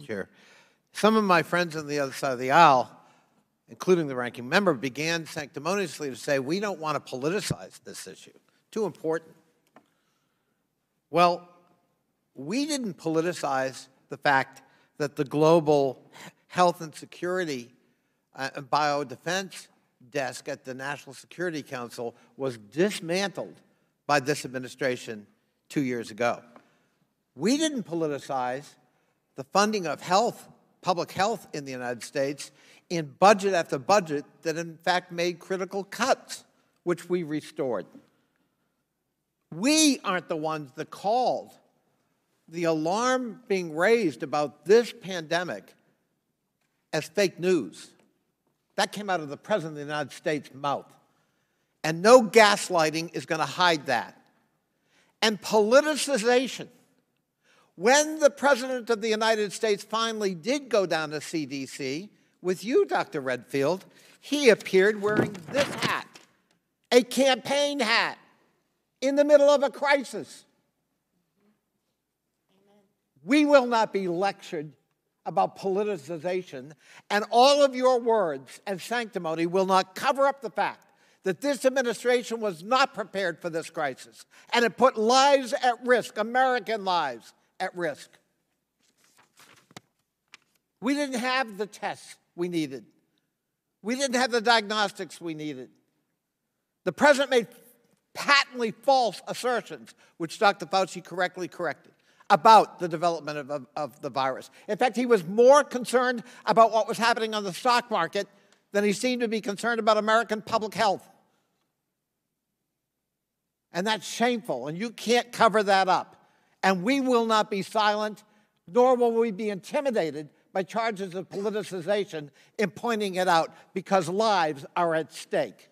Chair. Some of my friends on the other side of the aisle, including the ranking member, began sanctimoniously to say, we don't want to politicize this issue. Too important. Well, we didn't politicize the fact that the global health and security and biodefense desk at the National Security Council was dismantled by this administration 2 years ago. We didn't politicize the funding of health, public health in the United States in budget after budget that in fact made critical cuts, which we restored. We aren't the ones that called the alarm being raised about this pandemic as fake news. That came out of the President of the United States' mouth. And no gaslighting is going to hide that. And politicization. When the President of the United States finally did go down to CDC, with you, Dr. Redfield, he appeared wearing this hat, a campaign hat, in the middle of a crisis. We will not be lectured about politicization, and all of your words and sanctimony will not cover up the fact that this administration was not prepared for this crisis, and it put lives at risk, American lives at risk. We didn't have the tests we needed. We didn't have the diagnostics we needed. The President made patently false assertions, which Dr. Fauci correctly corrected, about the development of the virus. In fact, he was more concerned about what was happening on the stock market than he seemed to be concerned about American public health. And that's shameful, and you can't cover that up. And we will not be silent, nor will we be intimidated by charges of politicization in pointing it out, because lives are at stake.